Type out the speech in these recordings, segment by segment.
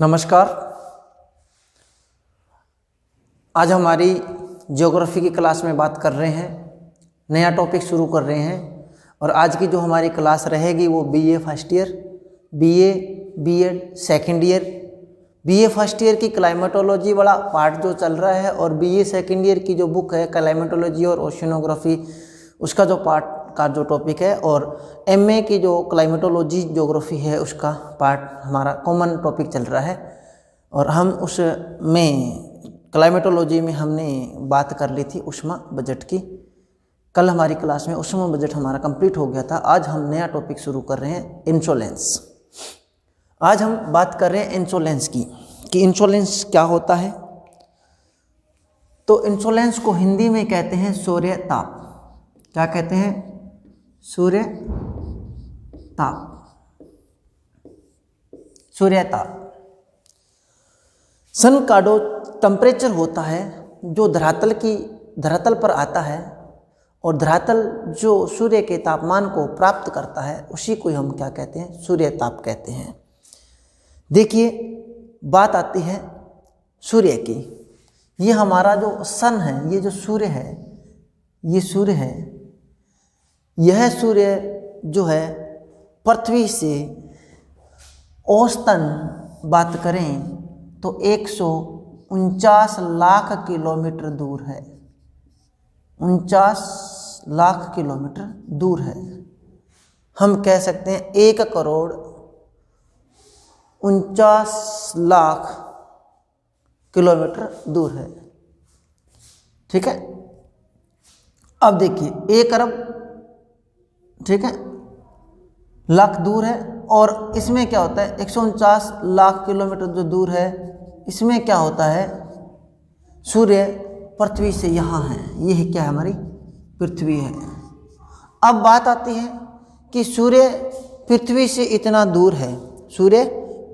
नमस्कार। आज हमारी ज्योग्राफी की क्लास में बात कर रहे हैं, नया टॉपिक शुरू कर रहे हैं। और आज की जो हमारी क्लास रहेगी वो BA first year, BA BEd second year, BA first year की क्लाइमेटोलॉजी वाला पार्ट जो चल रहा है और बीए सेकेंड ईयर की जो बुक है क्लाइमेटोलॉजी और ओशिनोग्राफी, उसका जो पार्ट का जो टॉपिक है, और एमए की जो क्लाइमेटोलॉजी ज्योग्राफी है उसका पार्ट हमारा कॉमन टॉपिक चल रहा है। और हम उसमें क्लाइमेटोलॉजी में हमने बात कर ली थी उष्मा बजट की। कल हमारी क्लास में उष्मा बजट हमारा कंप्लीट हो गया था। आज हम नया टॉपिक शुरू कर रहे हैं, इंसोलेंस। आज हम बात कर रहे हैं इंसोलेंस की, कि इंसोलेंस क्या होता है। तो इंसोलेंस को हिंदी में कहते हैं सूर्य ताप। क्या कहते हैं? सूर्य ताप। सूर्य ताप सन का जो टेम्परेचर होता है जो धरातल पर आता है, और धरातल जो सूर्य के तापमान को प्राप्त करता है, उसी को हम क्या कहते हैं? सूर्य ताप कहते हैं। देखिए, बात आती है सूर्य की। ये हमारा जो सन है, ये जो सूर्य है, ये सूर्य है। यह सूर्य जो है पृथ्वी से औसतन बात करें तो 149 लाख किलोमीटर दूर है। 49 लाख किलोमीटर दूर है। हम कह सकते हैं 1,49,00,000 किलोमीटर दूर है। ठीक है। अब देखिए 1 अरब, ठीक है, लाख दूर है। और इसमें क्या होता है? 149 लाख किलोमीटर जो दूर है, इसमें क्या होता है? सूर्य पृथ्वी से यहाँ है। ये क्या है? हमारी पृथ्वी है। अब बात आती है कि सूर्य पृथ्वी से इतना दूर है, सूर्य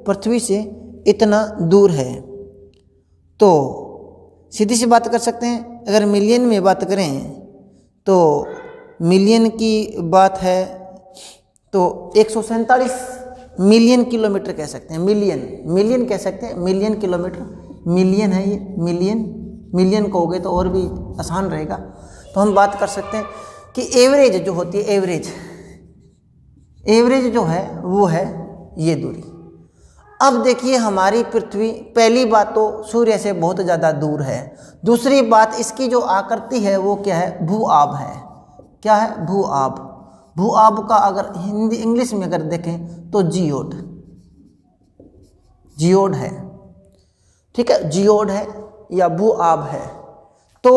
पृथ्वी से इतना दूर है, तो सीधी सी बात कर सकते हैं। अगर मिलियन में बात करें तो मिलियन की बात है तो 147 मिलियन किलोमीटर कह सकते हैं। मिलियन कह सकते हैं, मिलियन किलोमीटर, मिलियन है ये, मिलियन कहोगे तो और भी आसान रहेगा। तो हम बात कर सकते हैं कि एवरेज जो होती है, एवरेज जो है वो है ये दूरी। अब देखिए, हमारी पृथ्वी, पहली बात तो सूर्य से बहुत ज़्यादा दूर है। दूसरी बात, इसकी जो आकृति है वो क्या है? भू-आब है। क्या है? भू-आब। भू-आब का अगर हिंदी इंग्लिश में अगर देखें तो जियोड है। ठीक है, जियोड है या भू-आब है। तो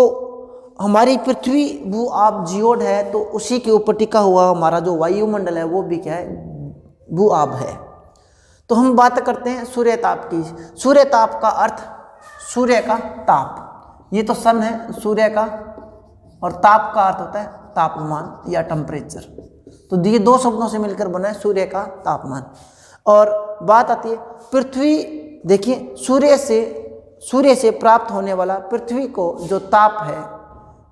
हमारी पृथ्वी भू-आब जियोड है, तो उसी के ऊपर टिका हुआ हमारा जो वायुमंडल है वो भी क्या है? भू-आब है। तो हम बात करते हैं सूर्य ताप की। सूर्य ताप का अर्थ सूर्य का ताप। ये तो सन है सूर्य का, और ताप का अर्थ होता है तापमान या टेम्परेचर। तो ये दो शब्दों से मिलकर बना है सूर्य का तापमान। और बात आती है पृथ्वी। देखिए, सूर्य से प्राप्त होने वाला पृथ्वी को जो ताप है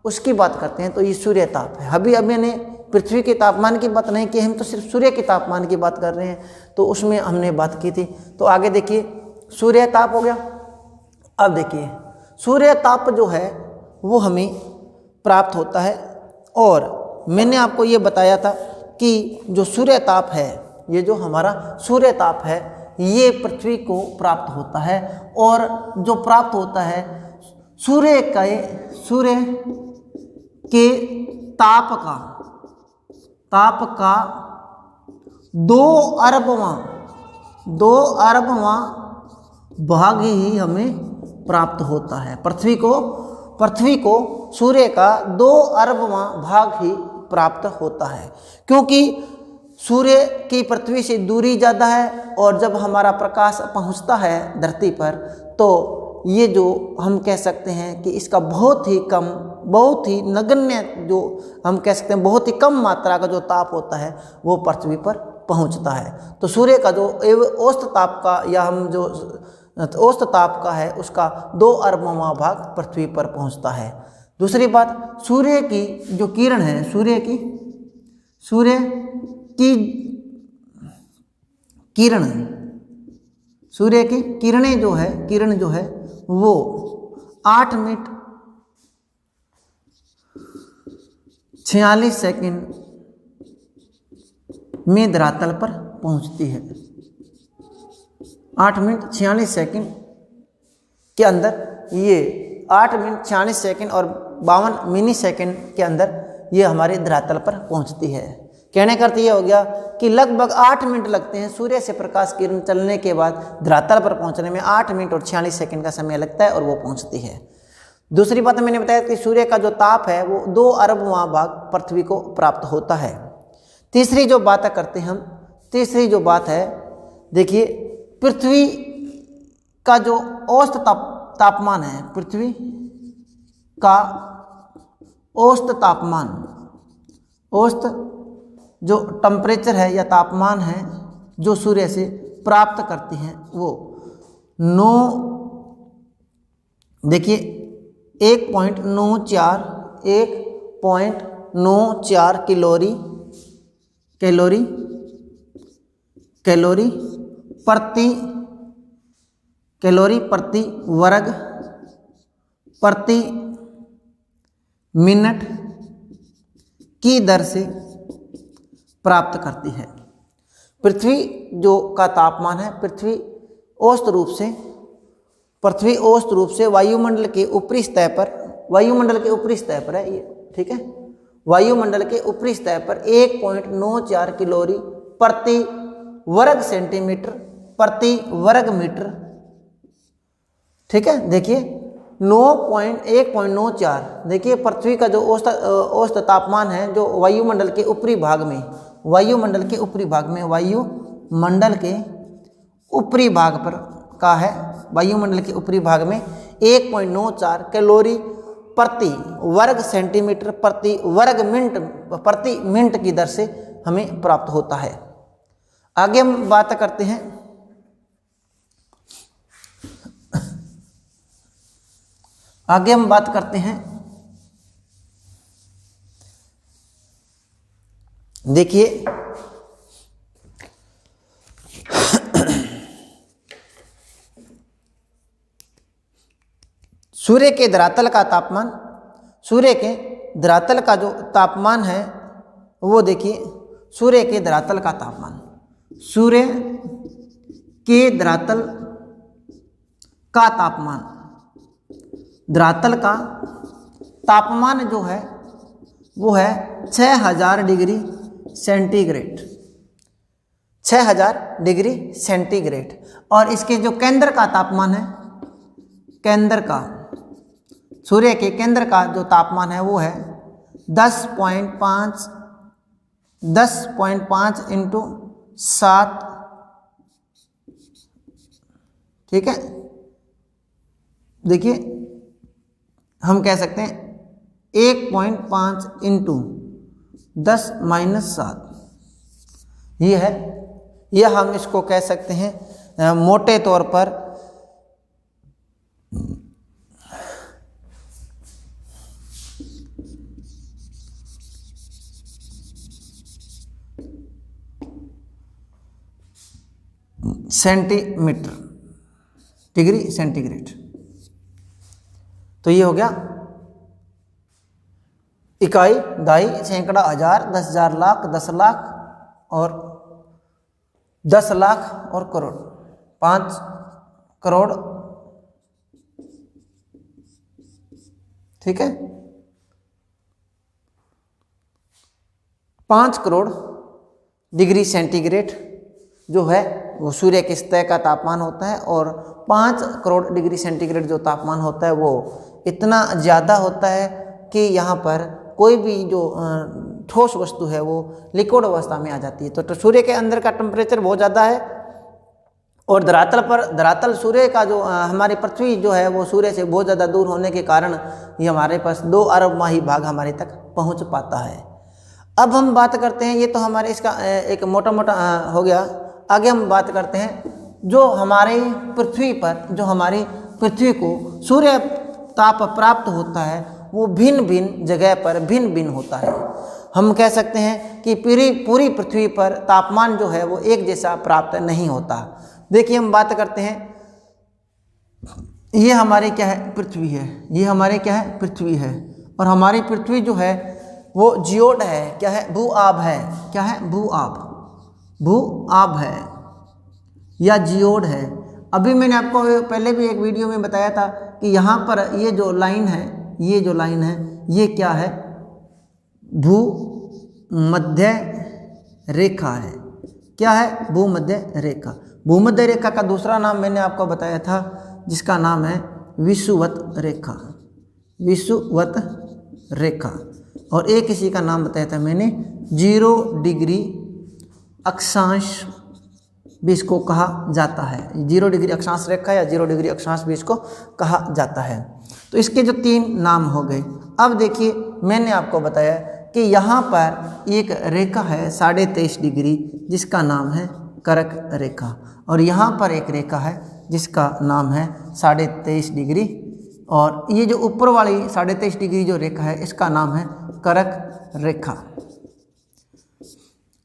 उसकी बात करते हैं, तो ये सूर्य ताप है। अभी मैंने पृथ्वी के तापमान की बात नहीं की, हम तो सिर्फ सूर्य के तापमान की बात कर रहे हैं, तो उसमें हमने बात की थी। तो आगे देखिए, सूर्य ताप हो गया। अब देखिए, सूर्य ताप जो है वो हमें प्राप्त होता है, और मैंने आपको ये बताया था कि जो सूर्य ताप है, ये जो हमारा सूर्य ताप है, ये पृथ्वी को प्राप्त होता है। और जो प्राप्त होता है सूर्य के ताप का 2 अरबवां भाग ही हमें प्राप्त होता है। पृथ्वी को सूर्य का 2 अरबवां भाग ही प्राप्त होता है, क्योंकि सूर्य की पृथ्वी से दूरी ज़्यादा है, और जब हमारा प्रकाश पहुंचता है धरती पर, तो ये जो हम कह सकते हैं कि इसका बहुत ही नगण्य, जो हम कह सकते हैं बहुत ही कम मात्रा का जो ताप होता है वो पृथ्वी पर पहुंचता है। तो सूर्य का जो औसत ताप का, या हम जो औसत ताप का है, उसका 2 अरबवां भाग पृथ्वी पर पहुंचता है। दूसरी बात, सूर्य की जो किरण है, सूर्य की किरण सूर्य की किरण जो है वो 8 मिनट 46 सेकंड में धरातल पर पहुंचती है। 8 मिनट 46 सेकंड के अंदर ये 8 मिनट 46 सेकंड और 52 मिनी सेकंड के अंदर ये हमारे धरातल पर पहुंचती है। कहने का अर्थ ये हो गया कि लगभग 8 मिनट लगते हैं सूर्य से प्रकाश किरण चलने के बाद धरातल पर पहुंचने में 8 मिनट और 46 सेकंड का समय लगता है और वो पहुंचती है। दूसरी बात मैंने बताया कि सूर्य का जो ताप है वो 2 अरब महाभाग पृथ्वी को प्राप्त होता है। तीसरी जो बात करते हैं हम, तीसरी जो बात है, देखिए पृथ्वी का जो औसत तापमान है, पृथ्वी का औसत तापमान, औसत जो टेम्परेचर है या तापमान है जो सूर्य से प्राप्त करती हैं वो 1.94 कैलोरी प्रति वर्ग प्रति मिनट की दर से प्राप्त करती है। पृथ्वी जो का तापमान है, पृथ्वी औसत रूप से वायुमंडल के ऊपरी सतह पर है ये, ठीक है, वायुमंडल के ऊपरी सतह पर 1.94 कैलोरी प्रति वर्ग सेंटीमीटर प्रति वर्ग मीटर, ठीक है। देखिए 1.94, देखिए पृथ्वी का जो औसत तापमान है जो वायुमंडल के ऊपरी भाग में पर का है, वायुमंडल के ऊपरी भाग में 1.94 कैलोरी प्रति वर्ग सेंटीमीटर प्रति वर्ग मिनट प्रति मिनट की दर से हमें प्राप्त होता है। आगे हम बात करते हैं देखिए सूर्य के धरातल का तापमान, सूर्य के धरातल का जो तापमान है वो देखिए सूर्य के धरातल का तापमान, सूर्य के धरातल का तापमान, धरातल का तापमान जो है वो है 6000 डिग्री सेंटीग्रेड, 6000 डिग्री सेंटीग्रेड। और इसके जो केंद्र का तापमान है, केंद्र का, सूर्य के केंद्र का जो तापमान है वो है 10.5 × 7, ठीक है। देखिए हम कह सकते हैं 1.5 × 10⁻⁷, ये है, यह हम इसको कह सकते हैं मोटे तौर पर सेंटीमीटर डिग्री सेंटीग्रेड। तो ये हो गया इकाई, दहाई, सैकड़ा, हजार, 10,000, लाख, 10 लाख और 10 लाख और करोड़, 5 करोड़, ठीक है, 5 करोड़ डिग्री सेंटीग्रेड जो है वो सूर्य की सतह का तापमान होता है। और 5 करोड़ डिग्री सेंटीग्रेड जो तापमान होता है वो इतना ज़्यादा होता है कि यहाँ पर कोई भी जो ठोस वस्तु है वो लिक्विड अवस्था में आ जाती है। तो सूर्य के अंदर का टेम्परेचर बहुत ज़्यादा है और धरातल सूर्य का जो हमारी पृथ्वी जो है वो सूर्य से बहुत ज़्यादा दूर होने के कारण ये हमारे पास 2 अरब माही भाग हमारे तक पहुँच पाता है। अब हम बात करते हैं, ये तो हमारे इसका एक मोटा मोटा हो गया। आगे हम बात करते हैं जो हमारी पृथ्वी को सूर्य ताप प्राप्त होता है वो भिन्न भिन्न जगह पर भिन्न भिन्न होता है। हम कह सकते हैं कि पूरी पृथ्वी पर तापमान जो है वो एक जैसा प्राप्त नहीं होता। देखिए हम बात करते हैं, ये हमारे क्या है, पृथ्वी है, ये हमारे क्या है, पृथ्वी है, और हमारी पृथ्वी जो है वो जियोड है, क्या है, भू आब है, क्या है, भू आब है या जियोड है। अभी मैंने आपको पहले भी एक वीडियो में बताया था कि यहाँ पर ये जो लाइन है, ये जो लाइन है, ये क्या है, भूमध्य रेखा है, क्या है, भूमध्य रेखा। भूमध्य रेखा का दूसरा नाम मैंने आपको बताया था जिसका नाम है विषुवत रेखा, विषुवत रेखा, और एक इसी का नाम बताया था मैंने 0 डिग्री अक्षांश भी इसको कहा जाता है, 0 डिग्री अक्षांश रेखा या 0 डिग्री अक्षांश भी इसको कहा जाता है। तो इसके जो 3 नाम हो गए। अब देखिए मैंने आपको बताया कि यहाँ पर एक रेखा है 23.5 डिग्री जिसका नाम है करक रेखा, और यहाँ पर एक रेखा है जिसका नाम है 23.5 डिग्री, और ये जो ऊपर वाली 23.5 डिग्री जो रेखा है इसका नाम है करक रेखा,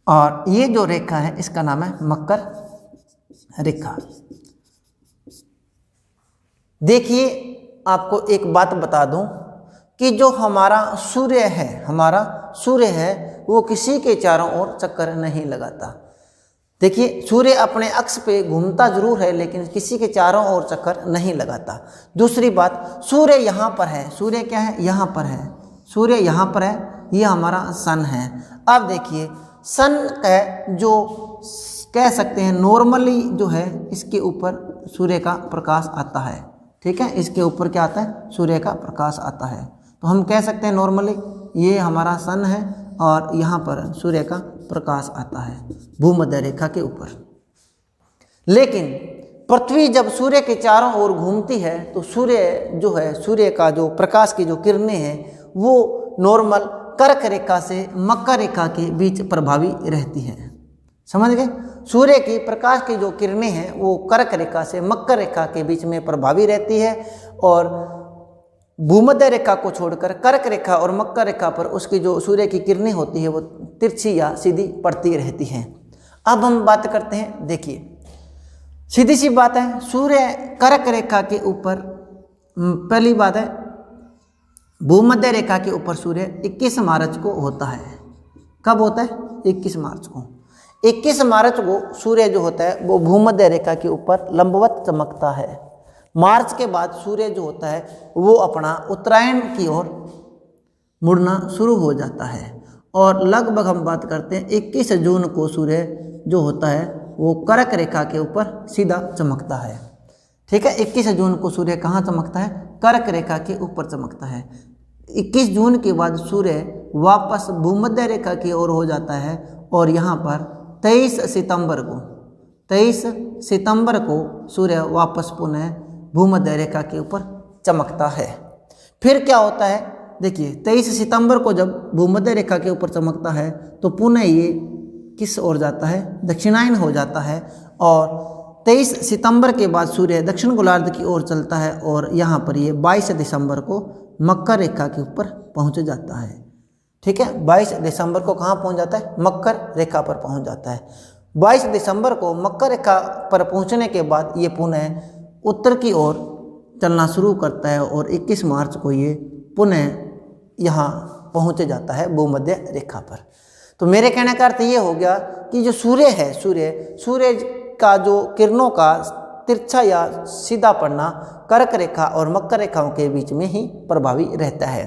और ये जो रेखा है इसका नाम है मकर रेखा। देखिए आपको एक बात बता दूं कि जो हमारा सूर्य है वो किसी के चारों ओर चक्कर नहीं लगाता। देखिए सूर्य अपने अक्ष पे घूमता जरूर है लेकिन किसी के चारों ओर चक्कर नहीं लगाता। दूसरी बात, सूर्य यहाँ पर है, सूर्य क्या है, यहाँ पर है, सूर्य यहाँ पर है, ये हमारा सन है। अब देखिए सन का जो कह सकते हैं नॉर्मली जो है इसके ऊपर सूर्य का प्रकाश आता है, ठीक है, इसके ऊपर क्या आता है, सूर्य का प्रकाश आता है। तो हम कह सकते हैं नॉर्मली ये हमारा सन है और यहाँ पर सूर्य का प्रकाश आता है भूमध्य रेखा के ऊपर। लेकिन पृथ्वी जब सूर्य के चारों ओर घूमती है तो सूर्य जो है, सूर्य का जो प्रकाश की जो किरणें हैं वो नॉर्मल कर्क रेखा से मकर रेखा के बीच प्रभावी रहती हैं। समझ गए? सूर्य की प्रकाश की जो किरणें हैं वो कर्क रेखा से मकर रेखा के बीच में प्रभावी रहती है, और भूमध्य रेखा को छोड़कर कर्क रेखा और मकर रेखा पर उसकी जो सूर्य की किरणें होती है वो तिरछी या सीधी पड़ती रहती हैं। अब हम बात करते हैं, देखिए सीधी सी बात है, सूर्य कर्क रेखा के ऊपर, पहली बात है भूमध्य रेखा के ऊपर सूर्य 21 मार्च को होता है। कब होता है? 21 मार्च को। 21 मार्च को सूर्य जो होता है वो भूमध्य रेखा के ऊपर लंबवत चमकता है। मार्च के बाद सूर्य जो होता है वो अपना उत्तरायण की ओर मुड़ना शुरू हो जाता है, और लगभग हम बात करते हैं 21 जून को सूर्य जो होता है वो कर्क रेखा के ऊपर सीधा चमकता है। ठीक है, 21 जून को सूर्य कहाँ चमकता है? कर्क रेखा के ऊपर चमकता है। 21 जून के बाद सूर्य वापस भूमध्य रेखा की ओर हो जाता है, और यहाँ पर 23 सितंबर को सूर्य वापस पुनः भूमध्य रेखा के ऊपर चमकता है। फिर क्या होता है? देखिए 23 सितंबर को जब भूमध्य रेखा के ऊपर चमकता है तो पुनः ये किस ओर जाता है? दक्षिणायन हो जाता है, और 23 सितंबर के बाद सूर्य दक्षिण गोलार्ध की ओर चलता है, और यहाँ पर ये 22 दिसंबर को मकर रेखा के ऊपर पहुँच जाता है। ठीक है, 22 दिसंबर को कहाँ पहुँच जाता है? मकर रेखा पर पहुँच जाता है। 22 दिसंबर को मकर रेखा पर पहुँचने के बाद ये पुनः उत्तर की ओर चलना शुरू करता है, और 21 मार्च को ये पुनः यहाँ पहुँच जाता है भूमध्य रेखा पर। तो मेरे कहने का अर्थ ये हो गया कि जो सूर्य है, सूर्य का जो किरणों का तिरछा या सीधा पड़ना कर्क रेखा और मकर रेखाओं के बीच में ही प्रभावी रहता है।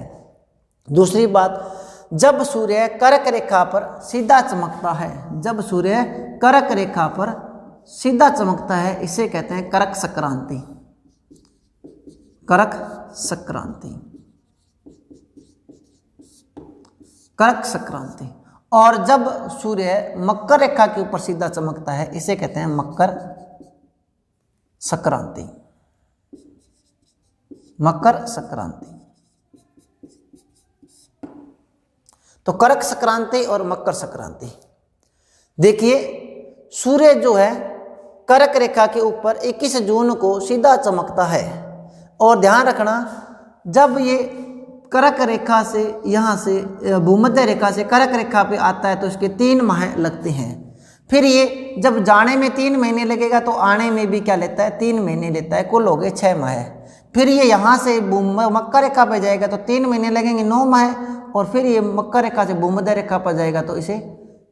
दूसरी बात, जब सूर्य कर्क रेखा पर सीधा चमकता है, जब सूर्य कर्क रेखा पर सीधा चमकता है, इसे कहते हैं कर्क संक्रांति। कर्क संक्रांति, कर्क संक्रांति। और जब सूर्य मकर रेखा के ऊपर सीधा चमकता है, इसे कहते हैं मकर संक्रांति। मकर संक्रांति। तो कर्क संक्रांति और मकर संक्रांति। देखिए सूर्य जो है कर्क रेखा के ऊपर 21 जून को सीधा चमकता है, और ध्यान रखना जब ये कर्क रेखा से यहाँ से भूमध्य रेखा से कर्क रेखा पे आता है तो इसके 3 माह लगते हैं। फिर ये जब जाने में 3 महीने लगेगा तो आने में भी क्या लेता है, 3 महीने लेता है, कुल हो गए 6 माह। फिर ये यहाँ से मक्का रेखा पर जाएगा तो 3 महीने लगेंगे, 9 माह, और फिर ये मक्का रेखा से भूमध्य रेखा पर जाएगा तो इसे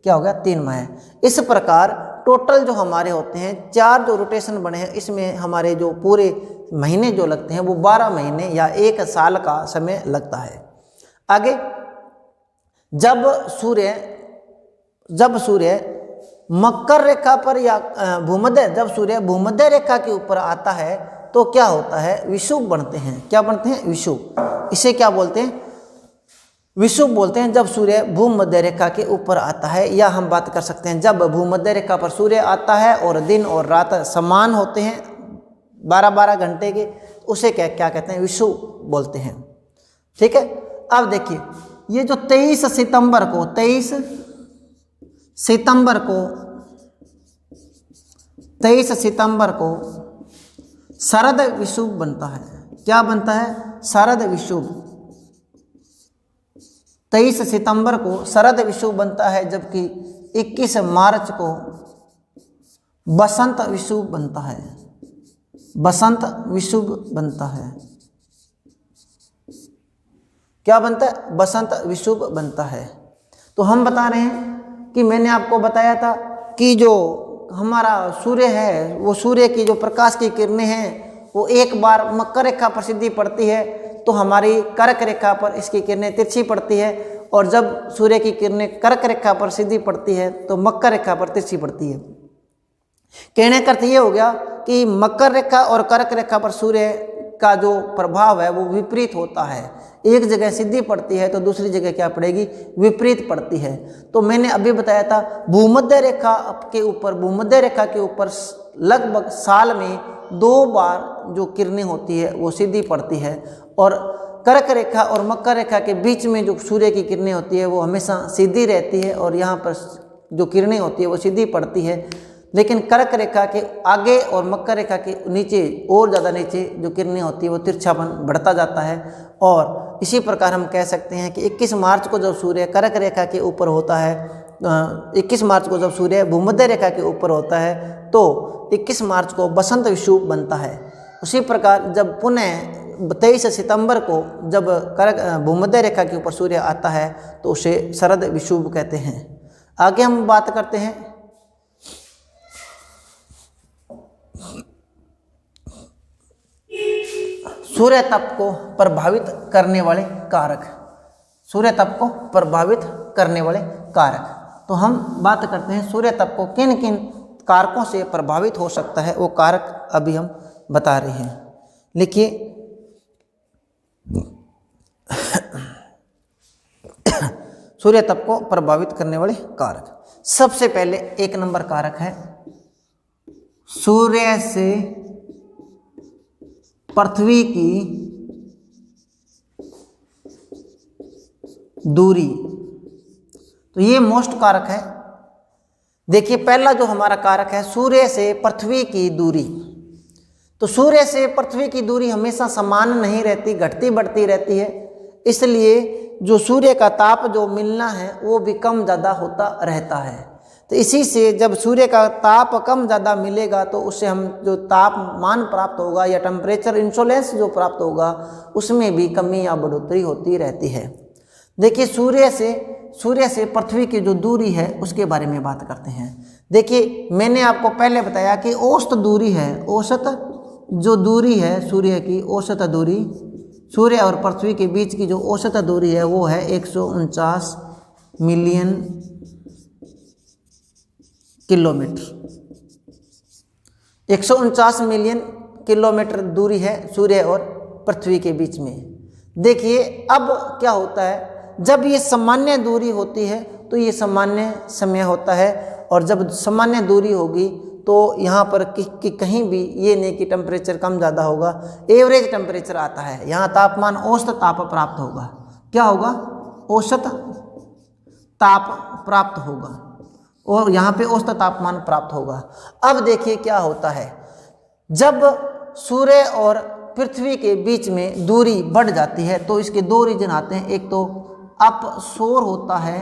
क्या हो गया, 3 माह। इस प्रकार टोटल जो हमारे होते हैं 4 जो रोटेशन बने हैं, इसमें हमारे जो पूरे महीने जो लगते हैं वो 12 महीने या 1 साल का समय लगता है। आगे जब सूर्य मकर रेखा पर या जब सूर्य भूमध्य रेखा के ऊपर आता है तो क्या होता है, विषुव बनते हैं। क्या बनते हैं, विषुव। इसे क्या बोलते हैं, विषुव बोलते हैं। जब सूर्य भूमध्य रेखा के ऊपर आता है, या हम बात कर सकते हैं जब भूमध्य रेखा पर सूर्य आता है और दिन और रात समान होते हैं 12-12 घंटे के, उसे क्या कहते हैं, विषुव बोलते हैं। ठीक है। अब देखिए ये जो 23 सितंबर को शरद विषुव बनता है। क्या बनता है, शरद विषुव। 23 सितंबर को शरद विषुव बनता है, जबकि 21 मार्च को बसंत विषुव बनता है। बसंत विषुव बनता है। क्या बनता है, बसंत विषुव बनता है। तो हम बता रहे हैं कि मैंने आपको बताया था कि जो हमारा सूर्य है, वो सूर्य की जो प्रकाश की किरणें हैं वो एक बार मकर रेखा पर सीधी पड़ती है तो हमारी कर्क रेखा पर इसकी किरणें तिरछी पड़ती है, और जब सूर्य की किरणें कर्क रेखा पर सीधी पड़ती है तो मकर रेखा पर तिरछी पड़ती है। कहने का अर्थ ये हो गया कि मकर रेखा और कर्क रेखा पर सूर्य का जो प्रभाव है वो विपरीत होता है। एक जगह सीधी पड़ती है तो दूसरी जगह क्या पड़ेगी, विपरीत पड़ती है। तो मैंने अभी बताया था भूमध्य रेखा के ऊपर लगभग साल में 2 बार जो किरणें होती है वो सीधी पड़ती है, और कर्क रेखा और मकर रेखा के बीच में जो सूर्य की किरणें होती है वो हमेशा सीधी रहती है, और यहाँ पर जो किरणें होती है वो सीधी पड़ती है। लेकिन कर्क रेखा के आगे और मकर रेखा के नीचे और ज़्यादा नीचे जो किरणें होती है वो तिरछापन बढ़ता जाता है। और इसी प्रकार हम कह सकते हैं कि 21 मार्च को जब सूर्य कर्क रेखा के ऊपर होता है, 21 मार्च को जब सूर्य भूमध्य रेखा के ऊपर होता है तो 21 मार्च को बसंत विषुव बनता है। उसी प्रकार जब पुनः 23 सितंबर को जब भूमध्य रेखा के ऊपर सूर्य आता है तो उसे शरद विषुव कहते हैं। आगे हम बात करते हैं सूर्य तप को प्रभावित करने वाले कारक। सूर्य तप को प्रभावित करने वाले कारक। तो हम बात करते हैं सूर्य तप को किन किन कारकों से प्रभावित हो सकता है, वो कारक अभी हम बता रहे हैं। लिखिए सूर्य तप को प्रभावित करने वाले कारक। सबसे पहले 1 नंबर कारक है सूर्य से पृथ्वी की दूरी। तो ये मोस्ट कारक है। देखिए पहला जो हमारा कारक है सूर्य से पृथ्वी की दूरी। तो सूर्य से पृथ्वी की दूरी हमेशा समान नहीं रहती, घटती बढ़ती रहती है। इसलिए जो सूर्य का ताप जो मिलना है वो भी कम ज़्यादा होता रहता है। तो इसी से जब सूर्य का ताप कम ज़्यादा मिलेगा तो उससे हम जो तापमान प्राप्त होगा या टेम्परेचर इंसोलेंस जो प्राप्त होगा उसमें भी कमी या बढ़ोतरी होती रहती है। देखिए सूर्य से पृथ्वी की जो दूरी है उसके बारे में बात करते हैं। देखिए मैंने आपको पहले बताया कि औसत दूरी है, औसत जो दूरी है सूर्य की, औसत दूरी सूर्य और पृथ्वी के बीच की जो औसत दूरी है वो है 149 मिलियन किलोमीटर। 149 मिलियन किलोमीटर दूरी है सूर्य और पृथ्वी के बीच में। देखिए अब क्या होता है, जब ये सामान्य दूरी होती है तो ये सामान्य समय होता है, और जब सामान्य दूरी होगी तो यहाँ पर कहीं भी ये नहीं कि टेम्परेचर कम ज़्यादा होगा, एवरेज टेम्परेचर आता है। यहाँ तापमान औसत ताप प्राप्त होगा। क्या होगा, औसत ताप प्राप्त होगा, और यहाँ पे औसत तापमान प्राप्त होगा। अब देखिए क्या होता है, जब सूर्य और पृथ्वी के बीच में दूरी बढ़ जाती है तो इसके 2 रीजन आते हैं। एक तो अपसोर होता है,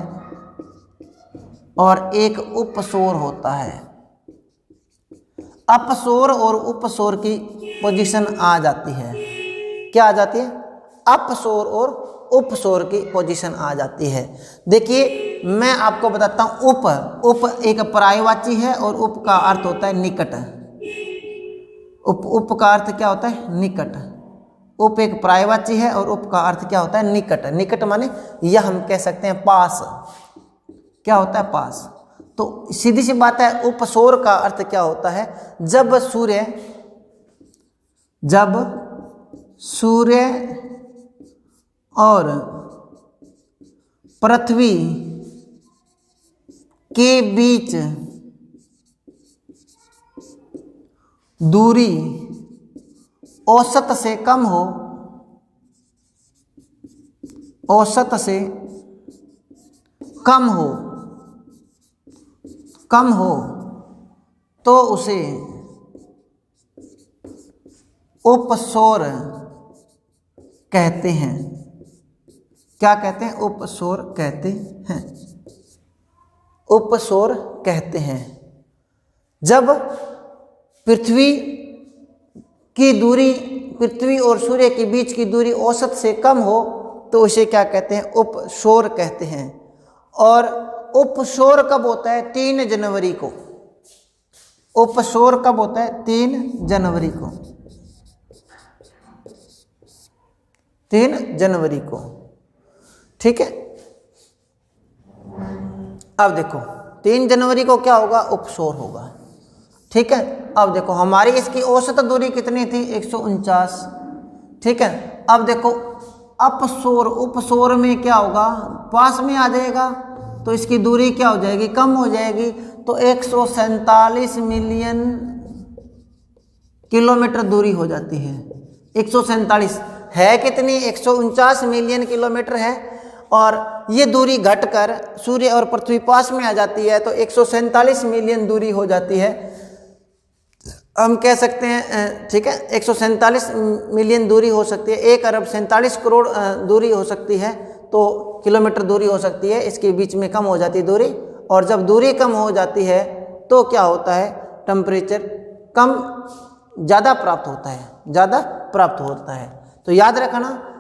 और एक उपसौर होता है। अपसौर और उपसौर की पोजीशन आ जाती है। क्या आ जाती है? अपसौर और उपसौर की पोजीशन आ जाती है। देखिए मैं आपको बताता हूँ, उप एक पर्यायवाची है और उप का अर्थ होता है निकट। उप का अर्थ क्या होता है? निकट। उप एक पर्यायवाची है और उप का अर्थ क्या होता है? निकट। निकट माने यह हम कह सकते हैं पास। क्या होता है? पास। तो सीधी सी बात है, उपसौर का अर्थ क्या होता है? जब सूर्य और पृथ्वी के बीच दूरी औसत से कम हो, औसत से कम हो तो उसे उपसौर कहते हैं। क्या कहते हैं? उपसौर कहते हैं। उपसौर कहते हैं। जब पृथ्वी और सूर्य के बीच की दूरी औसत से कम हो तो उसे क्या कहते हैं? उपसौर कहते हैं। और उपसौर कब होता है? 3 जनवरी को। उपसौर कब होता है? 3 जनवरी को। 3 जनवरी को। ठीक है। अब देखो 3 जनवरी को क्या होगा? उपसौर होगा। ठीक है। अब देखो हमारी इसकी औसत दूरी कितनी थी? 149। ठीक है। अब देखो अपसौर, उपसौर में क्या होगा? पास में आ जाएगा तो इसकी दूरी क्या हो जाएगी? कम हो जाएगी। तो 147 मिलियन किलोमीटर दूरी हो जाती है। 147 है कितनी? 149 मिलियन किलोमीटर है। और ये दूरी घटकर सूर्य और पृथ्वी पास में आ जाती है तो 147 मिलियन दूरी हो जाती है। हम कह सकते हैं, ठीक है, 147 मिलियन दूरी हो सकती है। 1 अरब 47 करोड़ दूरी हो सकती है। तो किलोमीटर दूरी हो सकती है। इसके बीच में कम हो जाती है दूरी। और जब दूरी कम हो जाती है तो क्या होता है? टेम्परेचर ज़्यादा प्राप्त होता है। तो याद रखना,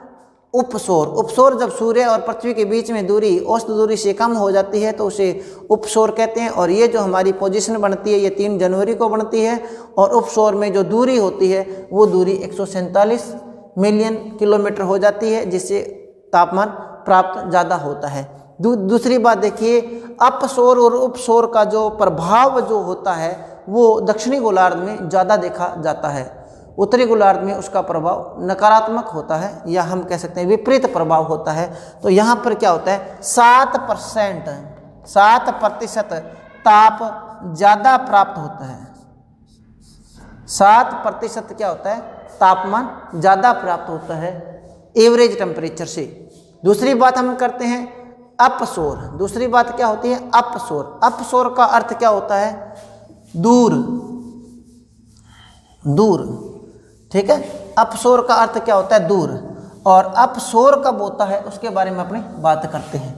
उपसौर जब सूर्य और पृथ्वी के बीच में दूरी औसत दूरी से कम हो जाती है तो उसे उपसौर कहते हैं। और ये जो हमारी पोजीशन बनती है ये 3 जनवरी को बनती है। और उपसौर में जो दूरी होती है वो दूरी 147 मिलियन किलोमीटर हो जाती है, जिससे तापमान प्राप्त ज़्यादा होता है। दूसरी बात देखिए, अपसौर और उपसौर का जो प्रभाव जो होता है वो दक्षिणी गोलार्ध में ज़्यादा देखा जाता है। उत्तरी गोलार्ध में उसका प्रभाव नकारात्मक होता है, या हम कह सकते हैं विपरीत प्रभाव होता है। तो यहाँ पर क्या होता है? 7% ताप ज़्यादा प्राप्त होता है। 7% क्या होता है? तापमान ज़्यादा प्राप्त होता है एवरेज टेम्परेचर से। दूसरी बात हम करते हैं अपसौर। दूसरी बात क्या होती है? अपसौर। अपसौर का अर्थ क्या होता है? दूर। ठीक है। अपसौर का अर्थ क्या होता है? दूर। और अपसौर कब होता है उसके बारे में अपनी बात करते हैं।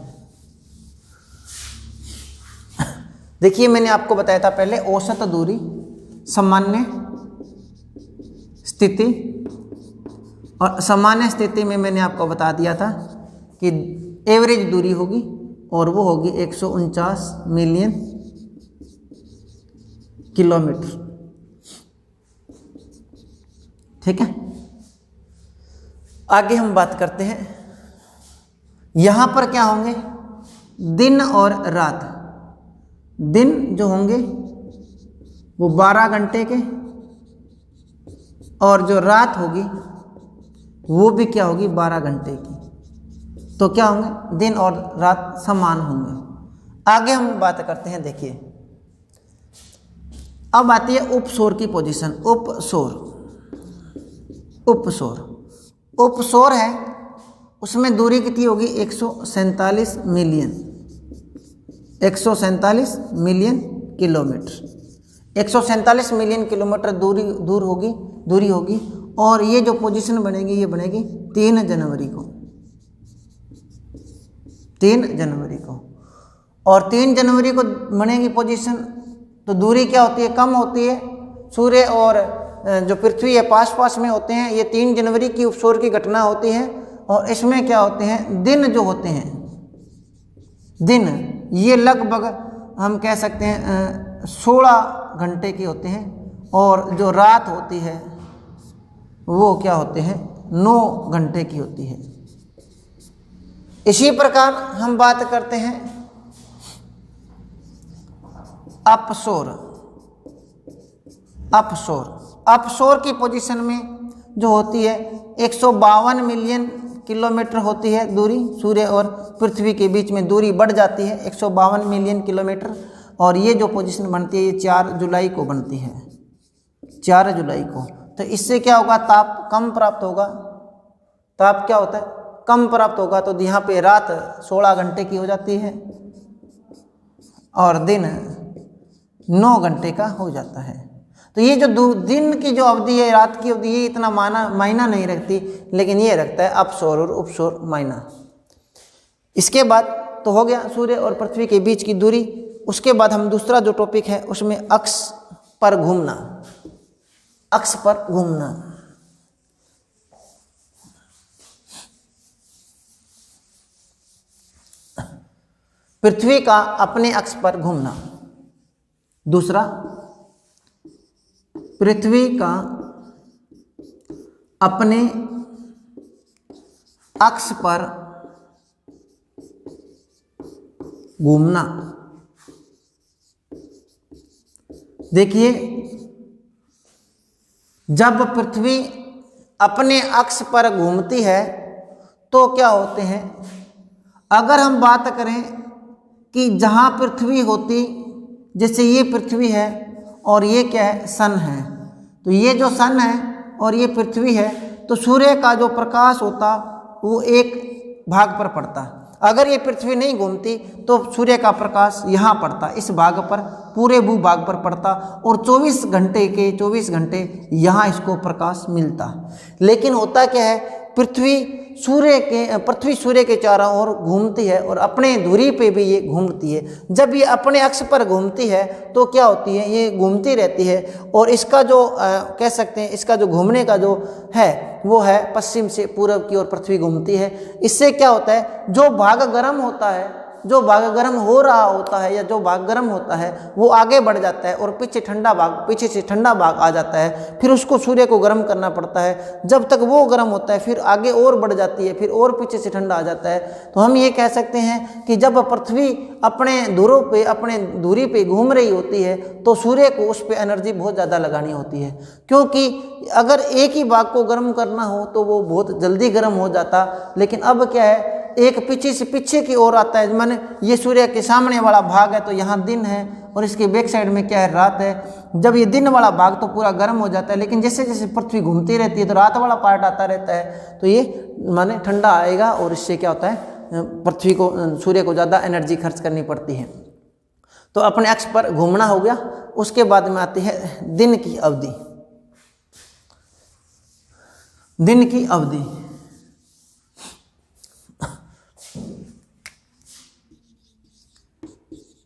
देखिए मैंने आपको बताया था पहले, औसत दूरी, सामान्य स्थिति। और सामान्य स्थिति में मैंने आपको बता दिया था कि एवरेज दूरी होगी और वो होगी 149 मिलियन किलोमीटर। ठीक है। आगे हम बात करते हैं, यहां पर क्या होंगे? दिन और रात। दिन जो होंगे वो 12 घंटे के, और जो रात होगी वो भी क्या होगी? 12 घंटे की। तो क्या होंगे? दिन और रात समान होंगे। आगे हम बात करते हैं, देखिए अब आती है उपसौर की पोजीशन। उपसौर है, उसमें दूरी कितनी होगी? 147 मिलियन किलोमीटर। 147 मिलियन किलोमीटर दूरी होगी। और ये जो पोजीशन बनेगी ये बनेगी 3 जनवरी को। और 3 जनवरी को बनेगी पोजीशन, तो दूरी क्या होती है, कम होती है। सूर्य और जो पृथ्वी है पास पास में होते हैं। ये 3 जनवरी की उपसौर की घटना होती है। और इसमें क्या होते हैं, दिन जो होते हैं, दिन ये लगभग हम कह सकते हैं 16 घंटे की होते हैं। और जो रात होती है वो क्या होते हैं, 9 घंटे की होती है। इसी प्रकार हम बात करते हैं अपसौर। अपसौर की पोजीशन में जो होती है 152 मिलियन किलोमीटर होती है दूरी। सूर्य और पृथ्वी के बीच में दूरी बढ़ जाती है 152 मिलियन किलोमीटर। और ये जो पोजीशन बनती है ये 4 जुलाई को बनती है, 4 जुलाई को। तो इससे क्या होगा, ताप कम प्राप्त होगा। ताप क्या होता है, कम प्राप्त होगा। तो यहाँ पे रात 16 घंटे की हो जाती है और दिन 9 घंटे का हो जाता है। तो ये जो दिन की जो अवधि है, रात की अवधि, ये इतना मायना नहीं रखती, लेकिन ये रखता है अपसौर और उपसौर मायना। इसके बाद तो हो गया सूर्य और पृथ्वी के बीच की दूरी। उसके बाद हम दूसरा जो टॉपिक है उसमें अक्ष पर घूमना। अक्ष पर घूमना, पृथ्वी का अपने अक्ष पर घूमना। दूसरा, पृथ्वी का अपने अक्ष पर घूमना। देखिए, जब पृथ्वी अपने अक्ष पर घूमती है तो क्या होते हैं, अगर हम बात करें कि जहाँ पृथ्वी होती, जैसे ये पृथ्वी है और ये क्या है, सन है। तो ये जो सन है और ये पृथ्वी है, तो सूर्य का जो प्रकाश होता वो एक भाग पर पड़ता। अगर ये पृथ्वी नहीं घूमती तो सूर्य का प्रकाश यहाँ पड़ता, इस भाग पर, पूरे भूभाग पर पड़ता और 24 घंटे यहाँ इसको प्रकाश मिलता। लेकिन होता क्या है, पृथ्वी सूर्य के चारों ओर घूमती है और अपने धुरी पे भी ये घूमती है। जब ये अपने अक्ष पर घूमती है तो क्या होती है, ये घूमती रहती है। और इसका जो कह सकते हैं, इसका जो घूमने का जो है वो है पश्चिम से पूर्व की ओर पृथ्वी घूमती है। इससे क्या होता है, जो भाग गर्म होता है, जो भाग गर्म हो रहा होता है या जो भाग गर्म होता है वो आगे बढ़ जाता है और पीछे से ठंडा भाग आ जाता है। फिर उसको सूर्य को गर्म करना पड़ता है। जब तक वो गर्म होता है फिर आगे और बढ़ जाती है, फिर और पीछे से ठंडा आ जाता है। तो हम ये कह सकते हैं कि जब पृथ्वी अपने दूरी पे घूम रही होती है तो सूर्य को उस पर एनर्जी बहुत ज़्यादा लगानी होती है, क्योंकि अगर एक ही भाग को गर्म करना हो तो वो बहुत जल्दी गर्म हो जाता। लेकिन अब क्या है, एक पीछे से पीछे की ओर आता है। माने ये सूर्य के सामने वाला भाग है तो यहाँ दिन है और इसके बैक साइड में क्या है, रात है। जब ये दिन वाला भाग तो पूरा गर्म हो जाता है, लेकिन जैसे जैसे पृथ्वी घूमती रहती है तो रात वाला पार्ट आता रहता है, तो ये माने ठंडा आएगा और इससे क्या होता है, पृथ्वी को, सूर्य को ज़्यादा एनर्जी खर्च करनी पड़ती है। तो अपने अक्ष पर घूमना हो गया। उसके बाद में आती है दिन की अवधि। दिन की अवधि,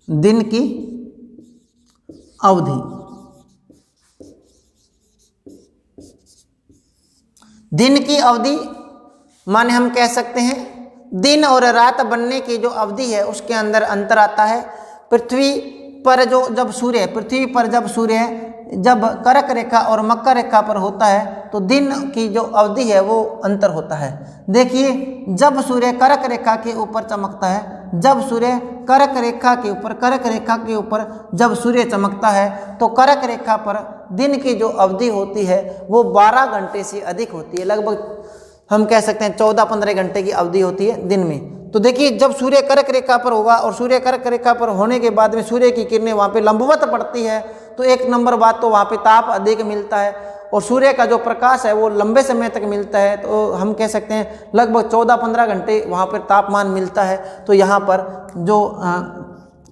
दिन की अवधि, दिन की अवधि माने हम कह सकते हैं दिन और रात बनने की जो अवधि है उसके अंदर अंतर आता है। पृथ्वी पर जब सूर्य जब कर्क रेखा और मकर रेखा पर होता है तो दिन की जो अवधि है वो अंतर होता है। देखिए, जब सूर्य कर्क रेखा के ऊपर चमकता है, जब सूर्य कर्क रेखा के ऊपर जब सूर्य चमकता है तो कर्क रेखा पर दिन की जो अवधि होती है वो 12 घंटे से अधिक होती है। लगभग हम कह सकते हैं 14-15 घंटे की अवधि होती है दिन में। तो देखिए, जब सूर्य कर्क रेखा पर होगा और सूर्य कर्क रेखा पर होने के बाद में सूर्य की किरणें वहाँ पे लंबवत पड़ती है, तो एक नंबर बात तो वहाँ पे ताप अधिक मिलता है और सूर्य का जो प्रकाश है वो लंबे समय तक मिलता है। तो हम कह सकते हैं लगभग 14-15 घंटे वहाँ पर तापमान मिलता है। तो यहाँ पर जो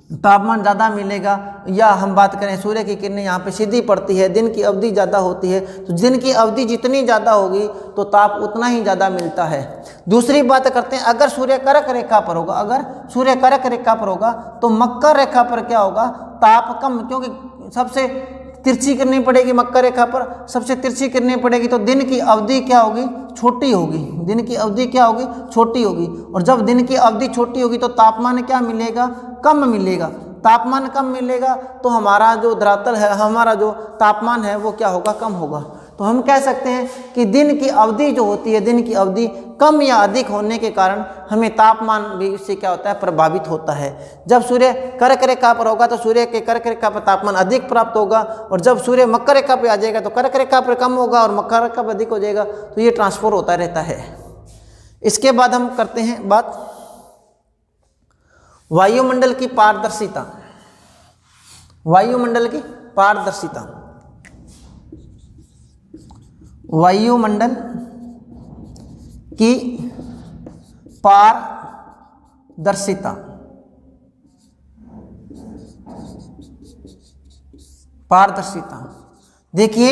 तापमान ज़्यादा मिलेगा, या हम बात करें सूर्य की किरणें यहाँ पे सीधी पड़ती है, दिन की अवधि ज़्यादा होती है, तो दिन की अवधि जितनी ज़्यादा होगी तो ताप उतना ही ज़्यादा मिलता है। दूसरी बात करते हैं, अगर सूर्य कर्क रेखा पर होगा, अगर सूर्य कर्क रेखा पर होगा तो मकर रेखा पर क्या होगा, ताप कम, क्योंकि सबसे तिरछी करनी पड़ेगी मकर रेखा पर, सबसे तिरछी करनी पड़ेगी, तो दिन की अवधि क्या होगी, छोटी होगी, दिन की अवधि क्या होगी, छोटी होगी। और जब दिन की अवधि छोटी होगी तो तापमान क्या मिलेगा, कम मिलेगा। तापमान कम मिलेगा तो हमारा जो धरातल है, हमारा जो तापमान है वो क्या होगा, कम होगा। तो हम कह सकते हैं कि दिन की अवधि जो होती है, दिन की अवधि कम या अधिक होने के कारण हमें तापमान भी इससे क्या होता है, प्रभावित होता है। जब सूर्य कर्क रेखा पर होगा तो सूर्य के कर्क रेखा पर तापमान अधिक प्राप्त होगा, और जब सूर्य मकर रेखा पर आ जाएगा तो कर्क रेखा पर कम होगा और मकर रेखा पर अधिक हो जाएगा। तो ये ट्रांसफर होता रहता है। इसके बाद हम करते हैं बात वायुमंडल की पारदर्शिता। वायुमंडल की पारदर्शिता, वायुमंडल की पारदर्शिता, पारदर्शिता। देखिए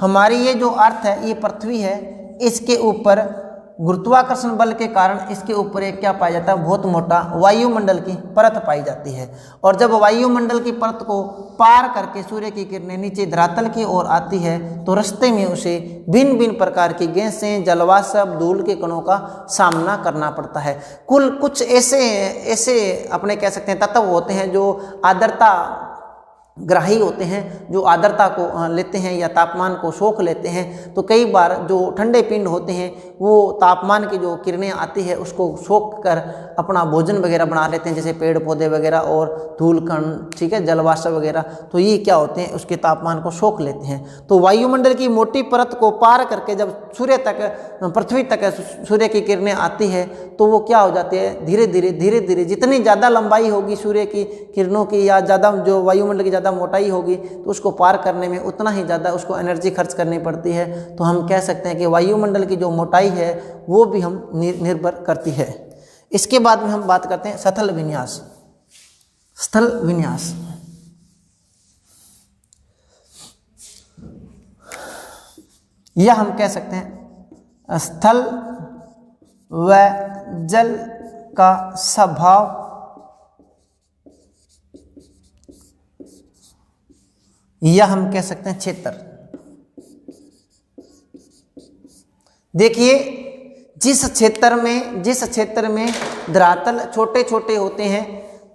हमारी ये जो अर्थ है, ये पृथ्वी है, इसके ऊपर गुरुत्वाकर्षण बल के कारण इसके ऊपर एक क्या पाया जाता है, बहुत मोटा वायुमंडल की परत पाई जाती है। और जब वायुमंडल की परत को पार करके सूर्य की किरणें नीचे धरातल की ओर आती है तो रास्ते में उसे भिन्न भिन्न प्रकार की गैसें, जलवाष्प, धूल के कणों का सामना करना पड़ता है। कुल कुछ ऐसे अपने कह सकते हैं तत्व होते हैं जो आर्द्रता ग्राही होते हैं, जो आर्द्रता को लेते हैं या तापमान को सोख लेते हैं। तो कई बार जो ठंडे पिंड होते हैं वो तापमान की जो किरणें आती है उसको सोख कर अपना भोजन वगैरह बना लेते हैं, जैसे पेड़ पौधे वगैरह और धूल कण, ठीक है, जलवाष्प वगैरह। तो ये क्या होते हैं, उसके तापमान को सोख लेते हैं। तो वायुमंडल की मोटी परत को पार करके जब सूर्य तक, पृथ्वी तक सूर्य की किरणें आती है तो वो क्या हो जाती है, धीरे धीरे जितनी ज़्यादा लंबाई होगी सूर्य की किरणों की, या ज़्यादा जो वायुमंडल की ज़्यादा मोटाई होगी, तो उसको पार करने में उतना ही ज़्यादा उसको एनर्जी खर्च करनी पड़ती है। तो हम कह सकते हैं कि वायुमंडल की जो मोटाई है वो भी हम निर्भर करती है। इसके बाद में हम बात करते हैं स्थल विन्यास। स्थल विन्यास, यह हम कह सकते हैं स्थल व जल का स्वभाव, या हम कह सकते हैं क्षेत्र। देखिए जिस क्षेत्र में धरातल छोटे छोटे होते हैं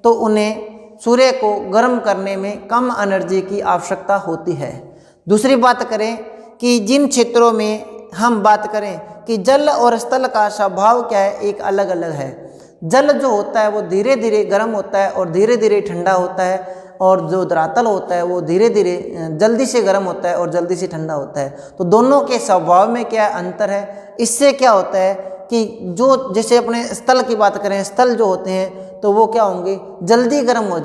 तो उन्हें सूर्य को गर्म करने में कम एनर्जी की आवश्यकता होती है। दूसरी बात करें कि जिन क्षेत्रों में हम बात करें कि जल और स्थल का स्वभाव क्या है, एक अलग अलग है। जल जो होता है वो धीरे धीरे गर्म होता है और धीरे धीरे ठंडा होता है, और जो धरातल होता है वो धीरे धीरे जल्दी से गर्म होता है और जल्दी से ठंडा होता है। तो दोनों के स्वभाव में क्या अंतर है। इससे क्या होता है कि जो जैसे अपने स्थल की बात करें, स्थल जो होते हैं तो वो क्या होंगे, जल्दी गर्म हो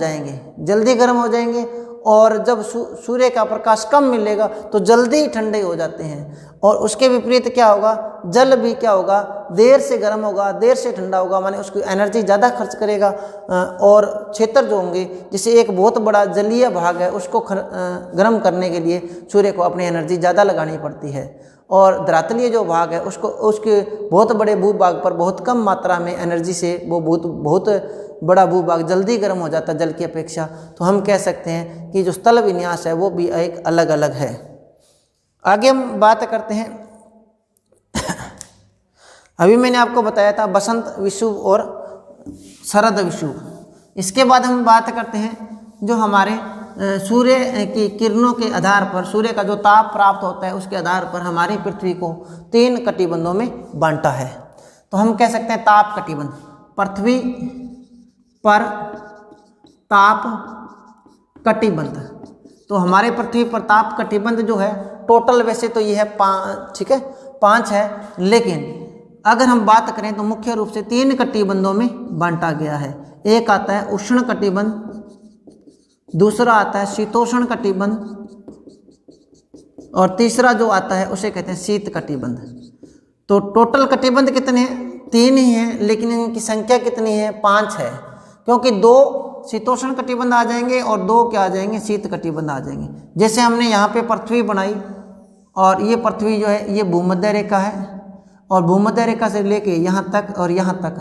जाएंगे, और जब सूर्य का प्रकाश कम मिलेगा तो जल्दी ही ठंडे हो जाते हैं। और उसके विपरीत क्या होगा, जल भी क्या होगा, देर से गर्म होगा, देर से ठंडा होगा, माने उसकी एनर्जी ज़्यादा खर्च करेगा। और क्षेत्र जो होंगे, जैसे एक बहुत बड़ा जलीय भाग है उसको गर्म करने के लिए सूर्य को अपनी एनर्जी ज़्यादा लगानी पड़ती है, और धरातलीय जो भाग है उसके बहुत बड़े भूभाग पर बहुत कम मात्रा में एनर्जी से वो बहुत बड़ा भूभाग जल्दी गर्म हो जाता है जल की अपेक्षा। तो हम कह सकते हैं कि जो स्थल विन्यास है वो भी एक अलग अलग है। आगे हम बात करते हैं अभी मैंने आपको बताया था बसंत विषुव और शरद विषुव। इसके बाद हम बात करते हैं जो हमारे सूर्य की किरणों के आधार पर, सूर्य का जो ताप प्राप्त होता है उसके आधार पर हमारी पृथ्वी को 3 कटिबंधों में बांटा है। तो हम कह सकते हैं ताप कटिबंध, पृथ्वी पर ताप कटिबंध। तो हमारे पृथ्वी पर ताप कटिबंध जो है टोटल वैसे तो ये है 5, ठीक है, 5 है, लेकिन अगर हम बात करें तो मुख्य रूप से 3 कटिबंधों में बांटा गया है। एक आता है उष्ण कटिबंध, दूसरा आता है शीतोष्ण कटिबंध, और तीसरा जो आता है उसे कहते हैं शीत कटिबंध। तो टोटल कटिबंध कितने हैं, 3 ही हैं, लेकिन इनकी संख्या कितनी है, 5 है, क्योंकि 2 शीतोष्ण कटिबंध आ जाएंगे और 2 क्या आ जाएंगे, शीत कटिबंध आ जाएंगे। जैसे हमने यहाँ पे पृथ्वी बनाई और ये पृथ्वी जो है ये भूमध्य रेखा है और भूमध्य रेखा से लेके यहाँ तक और यहाँ तक,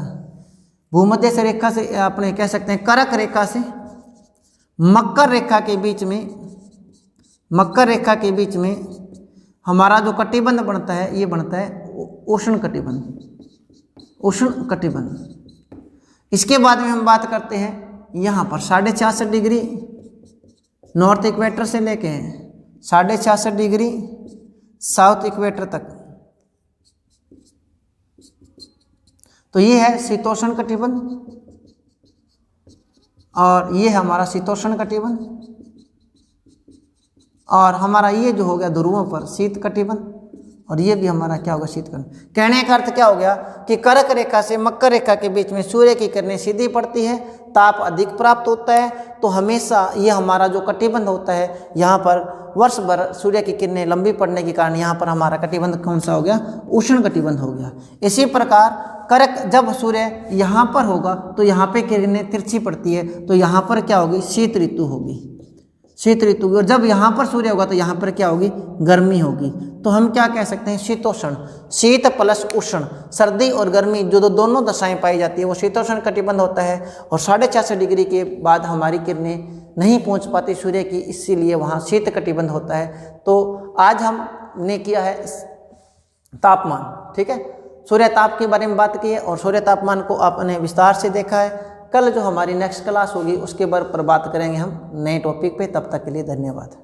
भूमध्य से रेखा से अपने कह सकते हैं कर्क रेखा से मकर रेखा के बीच में, मकर रेखा के बीच में हमारा जो कटिबंध बनता है ये बनता है उष्ण कटिबंध, उष्ण कटिबंध। इसके बाद में हम बात करते हैं यहाँ पर 66.5 डिग्री नॉर्थ इक्वेटर से लेके 66.5 डिग्री साउथ इक्वेटर तक, तो ये है शीतोष्ण कटिबंध और ये है हमारा शीतोष्ण कटिबंध। और हमारा ये जो हो गया ध्रुवों पर शीत कटिबंध और ये भी हमारा क्या होगा, शीत कटिबंध। कहने का अर्थ क्या हो गया कि कर्क रेखा से मकर रेखा के बीच में सूर्य की किरणें सीधी पड़ती है, ताप अधिक प्राप्त होता है, तो हमेशा ये हमारा जो कटिबंध होता है यहाँ पर वर्ष भर सूर्य की किरणें लंबी पड़ने के कारण यहाँ पर हमारा कटिबंध कौन सा हो गया, उष्ण कटिबंध हो गया। इसी प्रकार कर्क जब सूर्य यहाँ पर होगा तो यहाँ पे किरणें तिरछी पड़ती है, तो यहाँ पर क्या होगी, शीत ऋतु होगी, शीत ऋतु होगी। और जब यहाँ पर सूर्य होगा तो यहाँ पर क्या होगी, गर्मी होगी। तो हम क्या कह सकते हैं, शीतोष्ण, शीत प्लस उष्ण, सर्दी और गर्मी जो दोनों दशाएं पाई जाती है वो शीतोष्ण कटिबंध होता है। और 66.5 डिग्री के बाद हमारी किरणें नहीं पहुँच पाती सूर्य की, इसीलिए वहाँ शीत कटिबंध होता है। तो आज हमने किया है तापमान, ठीक है, सूर्य ताप के बारे में बात की है और सूर्य तापमान को आपने विस्तार से देखा है। कल जो हमारी नेक्स्ट क्लास होगी उसके बारे पर बात करेंगे हम नए टॉपिक पे। तब तक के लिए धन्यवाद।